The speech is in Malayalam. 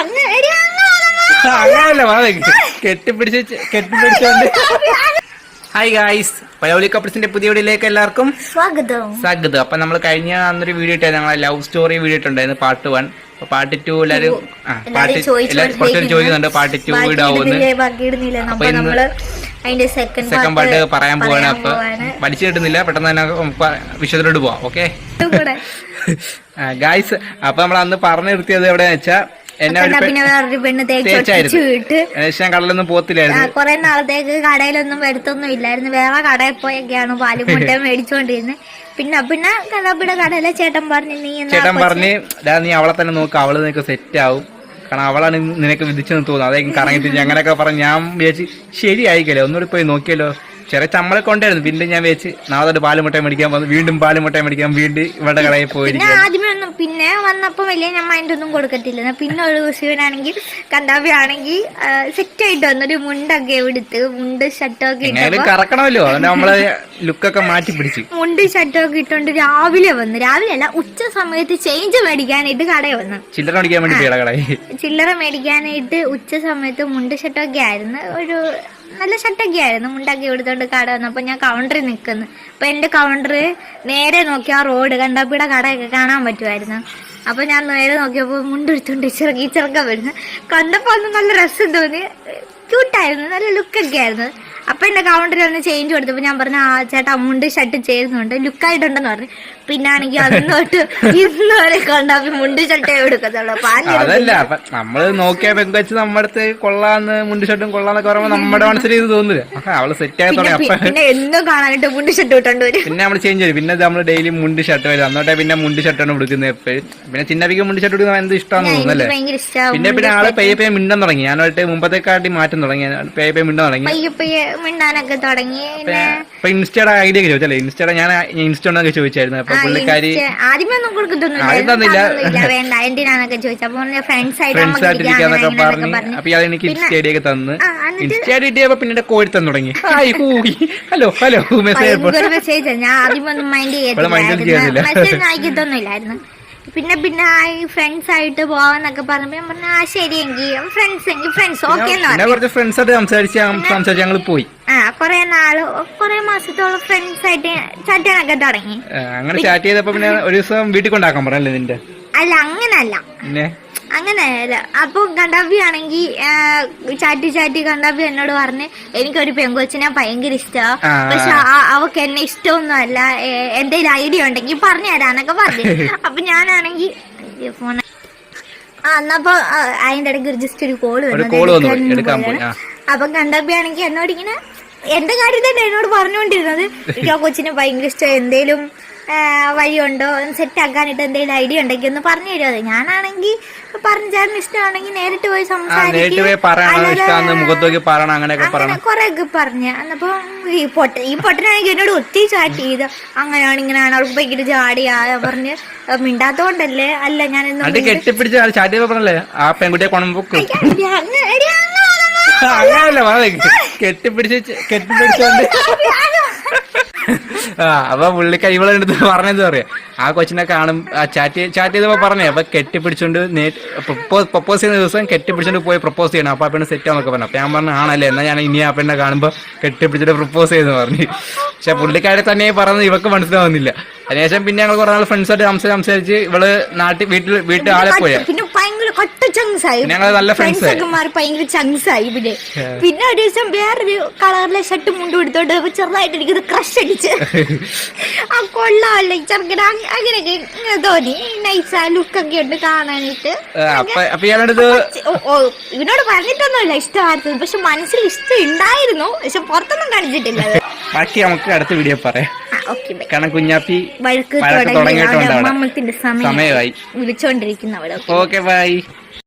അങ്ങനല്ല കെട്ടിപ്പിടിച്ചോണ്ട്. ഹായ് ഗായ്സ്, പയോലി കപ്പിൾസിന്റെ പുതിയ വീഡിയോയിലേക്ക് എല്ലാവർക്കും സ്വാഗതം. അപ്പൊ നമ്മൾ കഴിഞ്ഞ അന്നൊരു വീഡിയോ ഇട്ടായിരുന്നു, ഞങ്ങളെ ലവ് സ്റ്റോറി വീഡിയോ ഇട്ടുണ്ടായിരുന്നു പാർട്ട് 1. പാർട്ട് 2 എല്ലാരും കുറച്ചൊരു ചോദിക്കുന്നുണ്ട് പാർട്ട് 2 വീടാവുന്നു. അപ്പൊ ഇന്ന് സെക്കൻഡ് പാർട്ട് പറയാൻ പോവാണ്. അപ്പൊ പഠിച്ചു കിട്ടുന്നില്ല, പെട്ടെന്ന് തന്നെ വിഷയത്തിലോട്ട് പോവാം. ഓക്കെ ഗായ്സ്, അപ്പൊ നമ്മൾ അന്ന് പറഞ്ഞു നിർത്തിയത് എവിടെയാന്ന് വെച്ചാ പിന്നെ വേറൊരു പെണ്ണ് തേച്ച് കടലൊന്നും പോത്തില്ലായിരുന്നു. കൊറേ നാളത്തേക്ക് കടയിലൊന്നും വരുത്തൊന്നും ഇല്ലായിരുന്നു. വേറെ കടയിൽ പോയൊക്കെയാണ് പാലും മുട്ടയും മേടിച്ചോണ്ടിരുന്നത്. പിന്നെ കടപ്പിടെ കടയിലെ ചേട്ടൻ പറഞ്ഞു നീ അവളെ തന്നെ നോക്ക്, അവള് നിനക്ക് സെറ്റ് ആവും, കാരണം അവളാണ് നിനക്ക് വിധിച്ചെന്ന് തോന്നുന്നു, അതായത് കറങ്ങിട്ട് അങ്ങനെയൊക്കെ പറഞ്ഞു. ഞാൻ വിചാരിച്ച് ശരിയായിക്കല്ലേ, ഒന്നുകൂടി പോയി നോക്കിയല്ലോ. ചെറിയ ചമ്മളെ കൊണ്ടായിരുന്നു. പിന്നെ ഞാൻ വെച്ച് നാളെ പാലുമുട്ട മേടിക്കാൻ വന്നു, വീണ്ടും പാലുമുട്ട മേടിക്കാൻ വീണ്ടും ഇവിടെ കടയിൽ പോയിരിക്കും. ആദ്യമേ ഒന്നും പിന്നെ വന്നപ്പോ വലിയ ഞാൻ മൈൻഡ് ഒന്നും കൊടുക്കത്തില്ല. പിന്നെ ഒരു ശിവനാണെങ്കിൽ കണ്ടാവി ആണെങ്കിൽ സെറ്റ് ആയിട്ട് വന്നൊരു മുണ്ടൊക്കെ എടുത്ത്, മുണ്ട് ഷർട്ടൊക്കെ കറക്കണമല്ലോ, നമ്മളെ ലുക്കൊക്കെ മാറ്റി പിടിച്ച് മുണ്ട് ഷർട്ടൊക്കെ ഇട്ടോണ്ട് രാവിലെ അല്ല ഉച്ച സമയത്ത് ചേഞ്ച് മേടിക്കാനായിട്ട് കടയിൽ വന്നു. ചില്ലറ മേടിക്കാൻ വേണ്ടി ചില്ലറ മേടിക്കാനായിട്ട് ഉച്ച സമയത്ത് മുണ്ട് ഷർട്ടൊക്കെ ആയിരുന്നു. ഒരു നല്ല ഷർട്ടൊക്കെ ആയിരുന്നു. മുണ്ടൊക്കെ എടുത്തോണ്ട് കട വന്നപ്പോ ഞാൻ കൗണ്ടറിൽ നിൽക്കുന്നു. അപ്പൊ എന്റെ കൗണ്ടർ നേരെ നോക്കി ആ റോഡ് കണ്ടപ്പിടെ കടയൊക്കെ കാണാൻ പറ്റുമായിരുന്നു. അപ്പൊ ഞാൻ നേരെ നോക്കിയപ്പോ മുണ്ടെടുത്തോണ്ട് ചെറുക്കം വരുന്നു. കണ്ടപ്പോ അന്ന് നല്ല രസം തോന്നി, ക്യൂട്ടായിരുന്നു, നല്ല ലുക്കൊക്കെ ആയിരുന്നു. അപ്പൊ എന്റെ കൗണ്ടറിൽ ഒന്ന് ചേഞ്ച് കൊടുത്തപ്പോ ഞാൻ പറഞ്ഞു, ആ ചേട്ടാ മുണ്ട് ഷർട്ട് ചേരുന്നുണ്ട്, ലുക്കായിട്ടുണ്ടെന്ന് പറഞ്ഞു. പിന്നെ ആണെങ്കിൽ അന്നോട്ട് ഇന്ന് വരെ കണ്ടാപ്പി മുണ്ട് ഷർട്ടേ എടുക്കത്തുള്ളൂ. അതല്ല, നമ്മള് നോക്കിയ പെങ്കൊച്ച് നമ്മുടെ അടുത്ത് കൊള്ളാന്ന്, മുണ്ട് ഷർട്ടും കൊള്ളാന്നൊക്കെ പറയുമ്പോ നമ്മുടെ മനസ്സിൽ ഇത് തോന്നില്ല. അവള് സെറ്റ് ആയി തുടങ്ങി. പിന്നെ എന്നും കാണാനായിട്ട് മുണ്ട് ഷർട്ട് ഇട്ടോണ്ട് വരും. പിന്നെ നമ്മള് ചേഞ്ച് ചെയ്യും. പിന്നെ നമ്മള് ഡെയിലി മുണ്ട് ഷർട്ട് വരും. അന്നോട്ടെ പിന്നെ മുണ്ട് ഷർട്ടാണ് കൊടുക്കുന്നത് എപ്പോഴും. പിന്നെ ചിന്നപ്പിക്ക് മുണ്ട് ഷർട്ട് കൊടുക്കുന്നത് എന്ത് ഇഷ്ടമാണെന്ന് തോന്നുന്നല്ലേ. പിന്നെ ആള് പെയ്യെ മിണ്ടാൻ തുടങ്ങി. ഞാനായിട്ട് മുമ്പത്തെക്കാട്ടി മാറ്റം തുടങ്ങി, പെയ്യെ മിണ്ടാൻ തുടങ്ങി, മിണ്ടാനൊക്കെ തുടങ്ങി. ഇപ്പൊ ഇൻസ്റ്റയുടെ ഐഡിയ ഒക്കെ ചോദിച്ചല്ലേ, ഇൻസ്റ്റയുടെ ഞാൻ ഇൻസ്റ്റോണ്ടൊക്കെ ചോദിച്ചായിരുന്നു. അപ്പൊ പുള്ളിക്കാരി ആദ്യമേ ഒന്നും കൊടുക്കത്തൊന്നുമില്ല, വേണ്ട എന്തിനാന്നൊക്കെ ചോദിച്ചപ്പോ ഫ്രണ്ട്സ് ആയിട്ടിരിക്കാന്നൊക്കെ പറഞ്ഞു. അപ്പൊ ഇയാൾ എനിക്ക് ഇൻസ്റ്റൈഡിയൊക്കെ തന്ന്, ഇൻസ്റ്റൈഡി കിട്ടിയപ്പോ പിന്നെ കോഴി തന്നു തുടങ്ങി. ഹലോ മെസ്സേജ് ഞാൻ ആദ്യമൊന്നും മൈൻഡ് ചെയ്യത്തില്ല, മെസ്സേജ് അയക്കത്തൊന്നുമില്ലായിരുന്നു. പിന്നെ ഫ്രണ്ട്സ് ആയിട്ട് പോവാന്നൊക്കെ പറഞ്ഞപ്പോ ഞാൻ പറഞ്ഞു, ആ ശരിയെങ്കിൽ ഫ്രണ്ട്സ് ഓക്കെ സംസാരിച്ച് ഞങ്ങൾ പോയി. കൊറേ മാസത്തോളം ഫ്രണ്ട്സ് ആയിട്ട് ചാറ്റ് ചെയ്യാനൊക്കെ തുടങ്ങി. അങ്ങനെ ചാറ്റ് ചെയ്തപ്പോ പിന്നെ ഒരു ദിവസം വീട്ടിൽ കൊണ്ടാക്കാൻ പറഞ്ഞല്ലേ നിന്റെ? അല്ല അങ്ങനെയല്ല. അപ്പൊ കണ്ടാബി ആണെങ്കി ചാറ്റി കണ്ടാബി എന്നോട് പറഞ്ഞ്, എനിക്കൊരു പെങ്കൊച്ചിനെ ഭയങ്കര ഇഷ്ടമാണ്, പക്ഷെ അവക്ക് എന്നെ ഇഷ്ടമൊന്നും അല്ല, എന്തെങ്കിലും ഐഡിയ ഉണ്ടെങ്കിൽ പറഞ്ഞു തരാന്നൊക്കെ പറഞ്ഞു. അപ്പൊ ഞാനാണെങ്കി ഫോൺ എന്നപ്പോ അതിന്റെ ഇടയ്ക്ക് ജസ്റ്റ് ഒരു കോള് വന്നു. അപ്പൊ കണ്ടാബി ആണെങ്കി എന്നോട് ഇങ്ങനെ എന്റെ കാര്യം തന്നെ എന്നോട് പറഞ്ഞുകൊണ്ടിരുന്നത്, എനിക്ക് ആ കൊച്ചിനെ ഭയങ്കര ഇഷ്ടം, എന്തേലും വഴിയുണ്ടോ സെറ്റ് ആക്കാനായിട്ട് എന്തെങ്കിലും ഐഡിയ ഉണ്ടെങ്കിൽ ഒന്ന് പറഞ്ഞു തരുമോ? ഞാനാണെങ്കിൽ പറഞ്ഞു ചേട്ടന് ഇഷ്ടമാണെങ്കിൽ നേരിട്ട് പോയി സംസാരിക്കും, കൊറേയൊക്കെ പറഞ്ഞു. അന്നപ്പോ ഈ പൊട്ടനാണെങ്കിൽ എന്നോട് ഒത്തിരി ചാറ്റ് ചെയ്ത്, അങ്ങനെയാണ് ഇങ്ങനെയാണ്, അവൾക്ക് ഭയങ്കര ചാടിയാ പറഞ്ഞ് മിണ്ടാത്തോണ്ടല്ലേ. അല്ല ഞാൻ കെട്ടിപ്പിടിച്ചോണ്ട് അപ്പൊ പുള്ളിക്ക് ഇവളെ എടുത്ത് പറഞ്ഞത് പറയാ, ആ കൊച്ചിനെ കാണും ചാറ്റ് ചെയ്തപ്പോ പറഞ്ഞു. അപ്പൊ കെട്ടിപ്പിടിച്ചോണ്ട് പ്രപ്പോസ് ചെയ്യുന്ന ദിവസം കെട്ടിപ്പിടിച്ചോണ്ട് പോയി പ്രപ്പോസ് ചെയ്യണം. അപ്പൊ ആ പെണ്ണ് സെറ്റ് ആണെന്നൊക്കെ പറഞ്ഞു. അപ്പൊ ഞാൻ പറഞ്ഞു, ആണല്ലേ, എന്നാ ഞാൻ ഇനി ആ പെണ്ണെ കാണുമ്പോ കെട്ടിപ്പിടിച്ചിട്ട് പ്രപ്പോസ് ചെയ്തെന്ന് പറഞ്ഞു. പക്ഷെ പുള്ളിക്കാരെ തന്നെ പറഞ്ഞത് ഇവക്ക് മനസ്സിലാവുന്നില്ല. അതിനുശേഷം പിന്നെ ഞങ്ങൾ കുറെ നാൾ ഫ്രണ്ട്സായിട്ട് സംസാരിച്ച് ഇവള് വീട്ടിൽ ആളെ പോയ ഞങ്ങൾ നല്ല ഫ്രണ്ട്സ് ഭയങ്കര ചങ്സായി. പിന്നെ ഒരു ദിവസം വേറൊരു കളറിലെ ഷർട്ട് മുണ്ടും എടുത്തോണ്ട് ചെറുതായിട്ട് എനിക്കത് ക്രഷ് അടിച്ച്, ആ കൊള്ളാമല്ലേ ചെറുക്കന, അങ്ങനെയൊക്കെ ഇങ്ങനെ തോന്നി. നൈസാ ലുക്കൊക്കെ ഉണ്ട് കാണാനായിട്ട്. ഇവനോട് പറഞ്ഞിട്ടൊന്നുമില്ല ഇഷ്ടമായിരുന്നു, പക്ഷെ മനസ്സിൽ ഇഷ്ടം ഉണ്ടായിരുന്നു, പക്ഷെ പുറത്തൊന്നും കാണിച്ചിട്ടില്ല. ബാക്കി നമുക്ക് അടുത്ത വീഡിയോ പറയാം. കാരണം കുഞ്ഞാപ്പി വഴക്ക് തുടങ്ങിയിട്ടുണ്ട്, സമയമായി വിളിച്ചോണ്ടിരിക്കുന്നവിടെ. Okay bye.